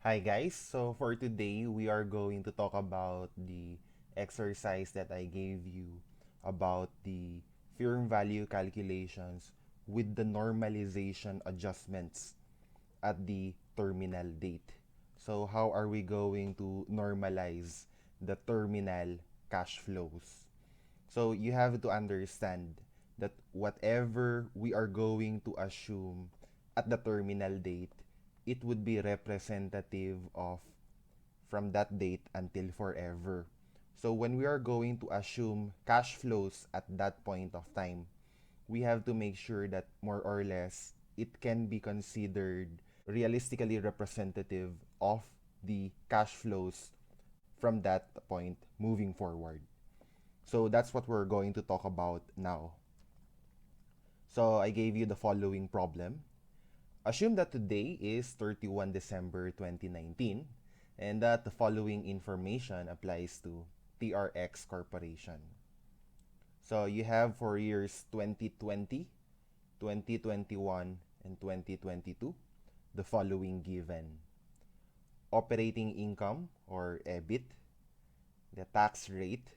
Hi guys, so for today we are going to talk about the exercise that I gave you about the firm value calculations with the normalization adjustments at the terminal date. So how are we going to normalize the terminal cash flows? So you have to understand that whatever we are going to assume at the terminal date, it would be representative of from that date until forever. So when we are going to assume cash flows at that point of time, we have to make sure that more or less it can be considered realistically representative of the cash flows from that point moving forward. So that's what we're going to talk about now. So I gave you the following problem. Assume that today is 31 December 2019 and that the following information applies to TRX Corporation. So you have for years 2020, 2021, and 2022 the following given. Operating income or EBIT, the tax rate,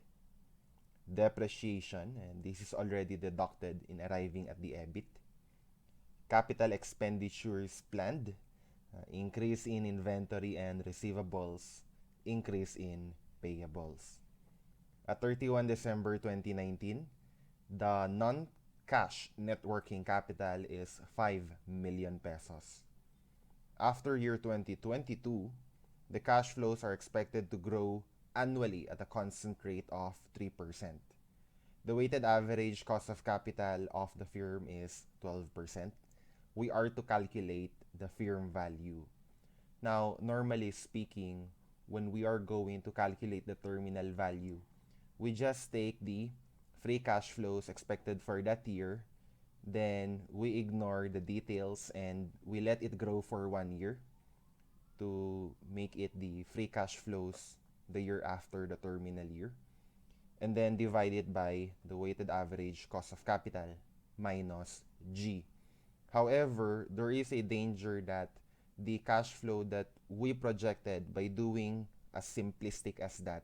depreciation, and this is already deducted in arriving at the EBIT. Capital expenditures planned, increase in inventory and receivables, increase in payables. At 31 December 2019, the non-cash net working capital is 5 million pesos. After year 2022, the cash flows are expected to grow annually at a constant rate of 3%. The weighted average cost of capital of the firm is 12%. We are to calculate the firm value. Now, normally speaking, when we are going to calculate the terminal value, we just take the free cash flows expected for that year, then we ignore the details and we let it grow for 1 year to make it the free cash flows the year after the terminal year, and then divide it by the weighted average cost of capital minus G. However, there is a danger that the cash flow that we projected by doing as simplistic as that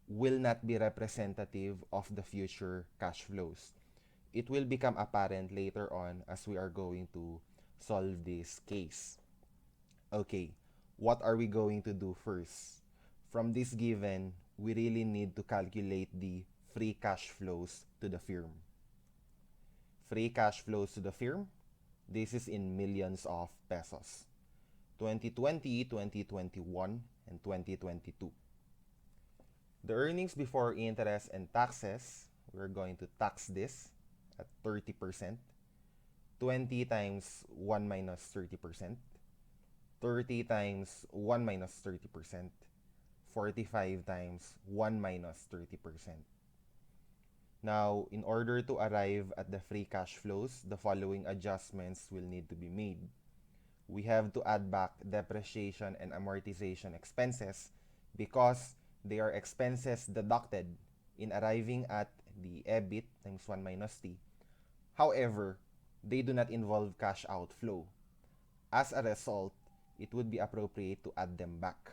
will not be representative of the future cash flows. It will become apparent later on as we are going to solve this case. Okay, what are we going to do first? From this given, we really need to calculate the free cash flows to the firm. Free cash flows to the firm, this is in millions of pesos. 2020, 2021, and 2022. The earnings before interest and taxes, we're going to tax this at 30%. 20 times 1 minus 30%. 30 times 1 minus 30%. 45 times 1 minus 30%. Now, in order to arrive at the free cash flows, the following adjustments will need to be made. We have to add back depreciation and amortization expenses because they are expenses deducted in arriving at the EBIT times 1 minus T. However, they do not involve cash outflow. As a result, it would be appropriate to add them back.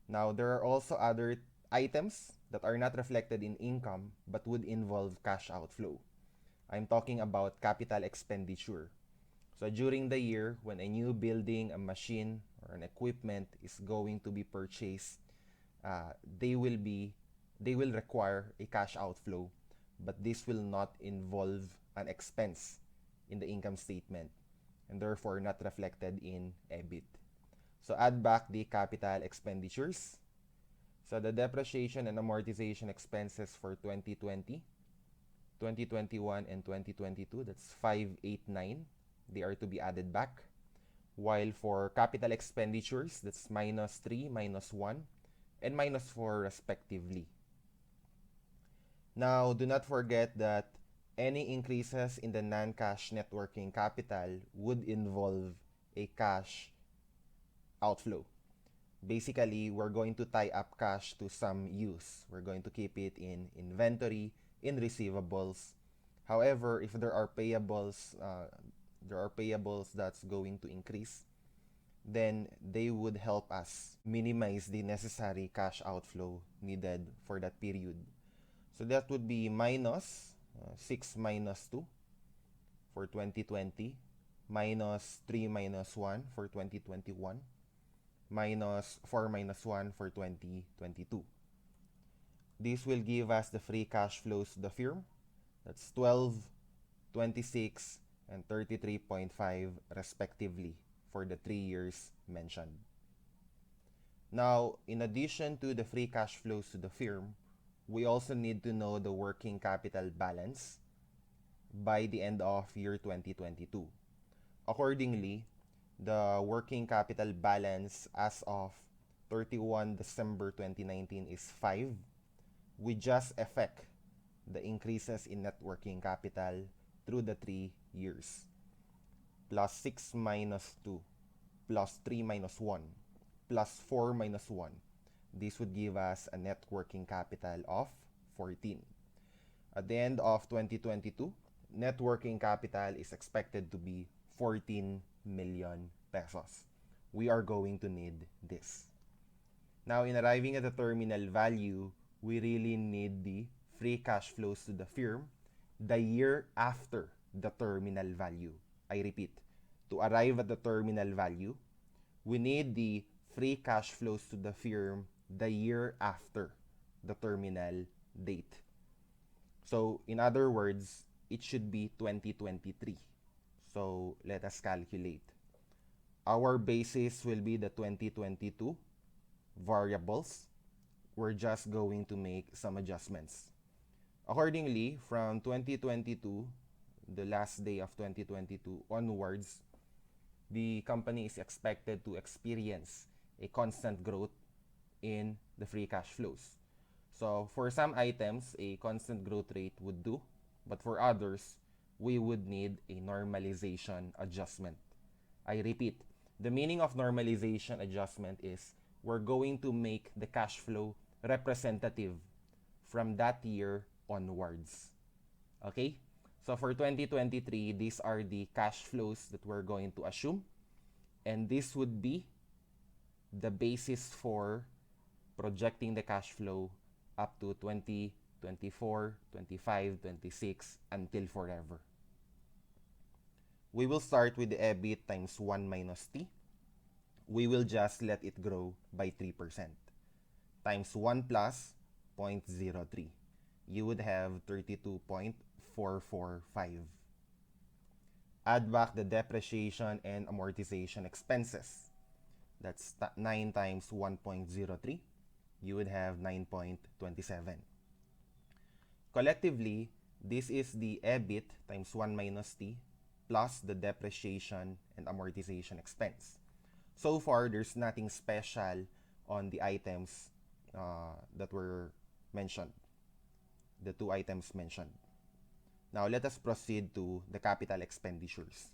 Now, there are also other items that are not reflected in income but would involve cash outflow. I'm talking about capital expenditure. So during the year, when a new building, a machine, or an equipment is going to be purchased, they will require a cash outflow, but this will not involve an expense in the income statement and therefore not reflected in EBIT. So add back the capital expenditures. So the depreciation and amortization expenses for 2020, 2021, and 2022, that's 589. They are to be added back. While for capital expenditures, that's minus 3, minus 1, and minus 4 respectively. Now, do not forget that any increases in the non-cash net working capital would involve a cash outflow. Basically, we're going to tie up cash to some use. We're going to keep it in inventory, in receivables. However, if there are payables that's going to increase, then they would help us minimize the necessary cash outflow needed for that period. So that would be minus 6 minus 2 for 2020, minus 3 minus 1 for 2021, minus 4 minus 1 for 2022. This will give us the free cash flows to the firm. That's 12, 26, and 33.5 respectively for the 3 years mentioned. Now, in addition to the free cash flows to the firm, we also need to know the working capital balance by the end of year 2022. Accordingly, the working capital balance as of 31 December 2019 is 5. We just effect the increases in net working capital through the 3 years. Plus 6 minus 2, plus 3 minus 1, plus 4 minus 1. This would give us a net working capital of 14. At the end of 2022, net working capital is expected to be 14 million pesos. We are going to need this. Now, in arriving at the terminal value, we really need the free cash flows to the firm the year after the terminal value. I repeat, to arrive at the terminal value, we need the free cash flows to the firm the year after the terminal date. So, in other words, it should be 2023. So, let us calculate. Our basis will be the 2022 variables. We're just going to make some adjustments. Accordingly, from 2022, the last day of 2022 onwards, the company is expected to experience a constant growth in the free cash flows. So for some items, a constant growth rate would do, but for others, we would need a normalization adjustment. I repeat, the meaning of normalization adjustment is we're going to make the cash flow representative from that year onwards. Okay? So for 2023, these are the cash flows that we're going to assume. And this would be the basis for projecting the cash flow up to 2024, 25, 26, until forever. We will start with the EBIT times 1 minus T. We will just let it grow by 3%. Times 1 plus 0.03. You would have 32.445. Add back the depreciation and amortization expenses. That's 9 times 1.03. You would have 9.27. Collectively, this is the EBIT times 1 minus T plus the depreciation and amortization expense. So far, there's nothing special on the items that were mentioned, the 2 items mentioned. Now, let us proceed to the capital expenditures.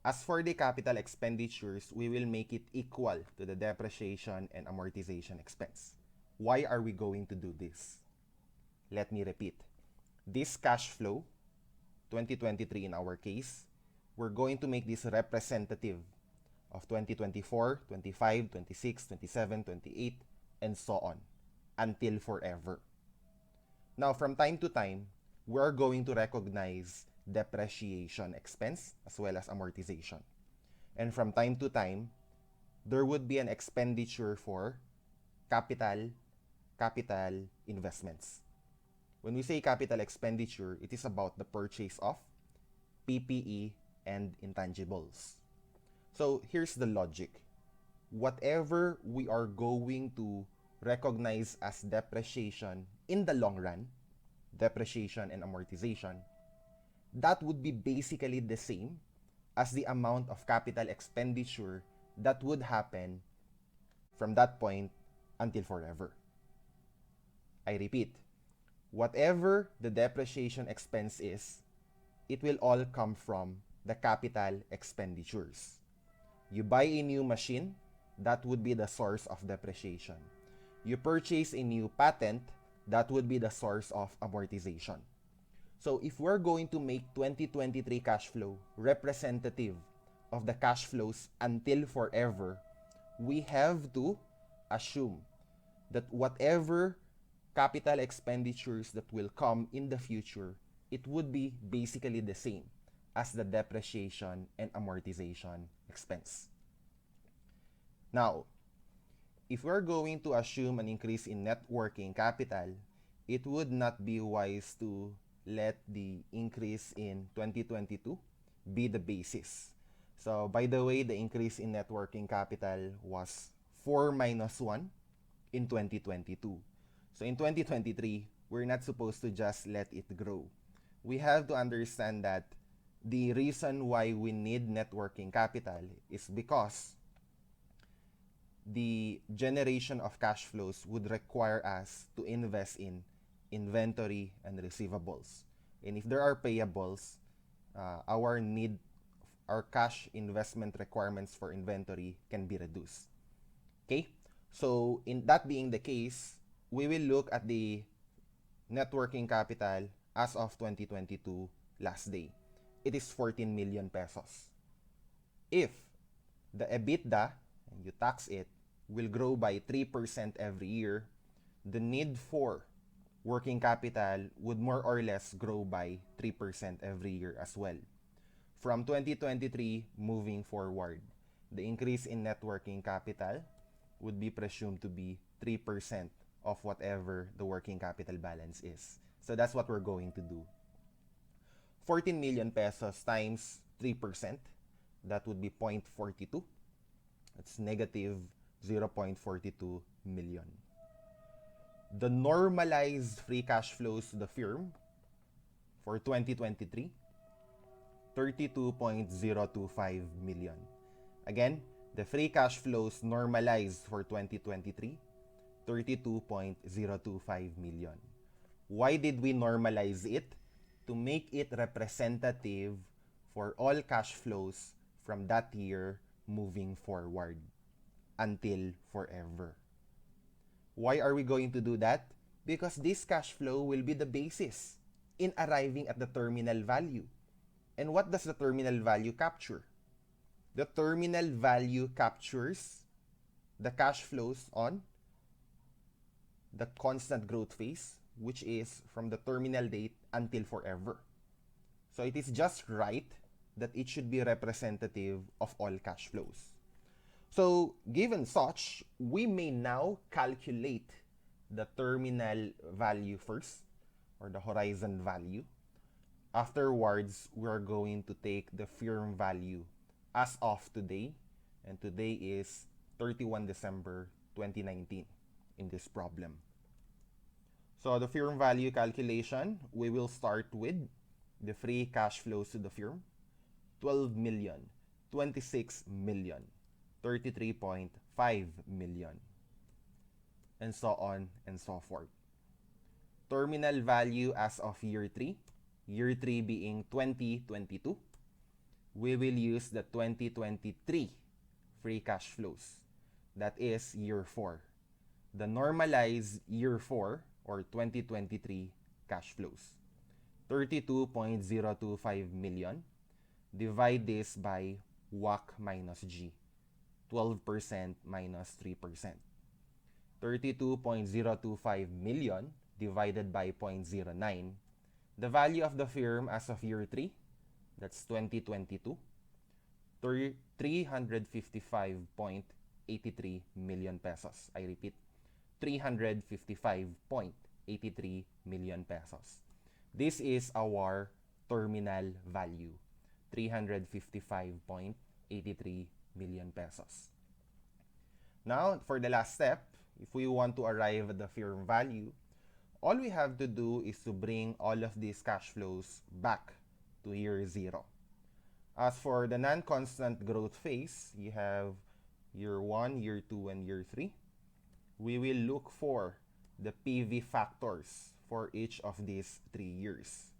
As for the capital expenditures, we will make it equal to the depreciation and amortization expense. Why are we going to do this? Let me repeat. This cash flow, 2023 in our case, we're going to make this representative of 2024, 25, 26, 27, 28, and so on, until forever. Now, from time to time, we're going to recognize depreciation expense as well as amortization. And from time to time, there would be an expenditure for capital investments. When we say capital expenditure, it is about the purchase of PPE and intangibles. So here's the logic. Whatever we are going to recognize as depreciation in the long run, depreciation and amortization, that would be basically the same as the amount of capital expenditure that would happen from that point until forever. I repeat, whatever the depreciation expense is, it will all come from the capital expenditures. You buy a new machine, that would be the source of depreciation. You purchase a new patent, that would be the source of amortization. So if we're going to make 2023 cash flow representative of the cash flows until forever, we have to assume that whatever capital expenditures that will come in the future, it would be basically the same as the depreciation and amortization expense. Now, if we're going to assume an increase in net working capital, it would not be wise to let the increase in 2022 be the basis. So, by the way, the increase in net working capital was 4 minus 1 in 2022. So, in 2023, we're not supposed to just let it grow. We have to understand that the reason why we need net working capital is because the generation of cash flows would require us to invest in inventory and receivables. And if there are payables, our cash investment requirements for inventory can be reduced. Okay? So, in that being the case, we will look at the net working capital as of 2022 last day. It is 14 million pesos. If the EBITDA, and you tax it, will grow by 3% every year, the need for working capital would more or less grow by 3% every year as well. From 2023 moving forward, the increase in net working capital would be presumed to be 3% of whatever the working capital balance is. So that's what we're going to do. 14 million pesos times 3%, that would be 0.42. That's negative 0.42 million. The normalized free cash flows to the firm for 2023, 32.025 million. Again, the free cash flows normalized for 2023, 32.025 million. Why did we normalize it? To make it representative for all cash flows from that year moving forward until forever. Why are we going to do that? Because this cash flow will be the basis in arriving at the terminal value. And what does the terminal value capture? The terminal value captures the cash flows on the constant growth phase, which is from the terminal date until forever. So it is just right that it should be representative of all cash flows. So given such, we may now calculate the terminal value first, or the horizon value. Afterwards, we're going to take the firm value as of today, and today is 31 December 2019 in this problem. So the firm value calculation, we will start with the free cash flows to the firm, 12 million, 26 million, 33.5 million, and so on and so forth. Terminal value as of year 3 being 2022, we will use the 2023 free cash flows. That is year 4. The normalized year 4 or 2023 cash flows, 32.025 million. Divide this by WACC minus G, 12% minus 3%. 32.025 million divided by 0.09. The value of the firm as of year 3, that's 2022, 355.83 million pesos. I repeat, 355.83 million pesos. This is our terminal value, 355.83 million pesos. Now, for the last step, if we want to arrive at the firm value, all we have to do is to bring all of these cash flows back to year 0. As for the non-constant growth phase, you have year 1, year 2, and year 3. We will look for the PV factors for each of these 3 years.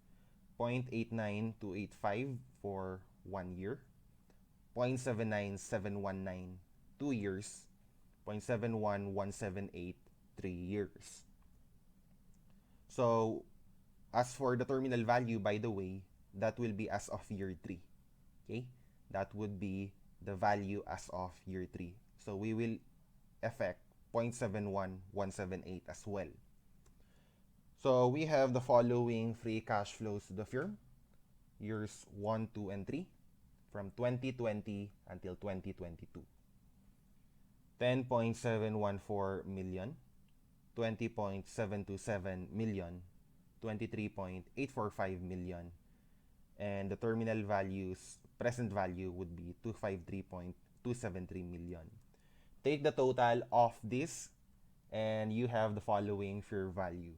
0.89285 for 1 year, 0.79719 2 years, 0.71178 3 years. So, as for the terminal value, by the way, that will be as of year 3. Okay? that would be the value as of year 3. So we will affect 0.71178 as well. So we have the following free cash flows to the firm, years 1, 2, and 3, from 2020 until 2022. 10.714 million, 20.727 million, 23.845 million, and the terminal values, present value would be 253.273 million. Take the total of this and you have the following fair value.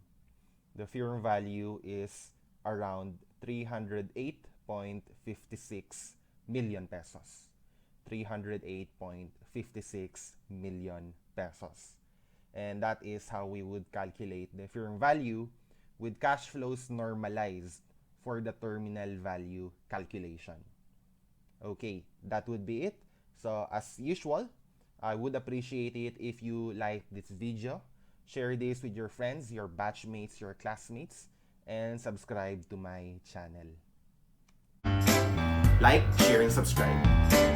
The fair value is around 308.56 million pesos. 308.56 million pesos. And that is how we would calculate the firm value with cash flows normalized for the terminal value calculation. Okay, that would be it. So as usual, I would appreciate it if you like this video, share this with your friends, your batchmates, your classmates, and subscribe to my channel. Like, share, and subscribe.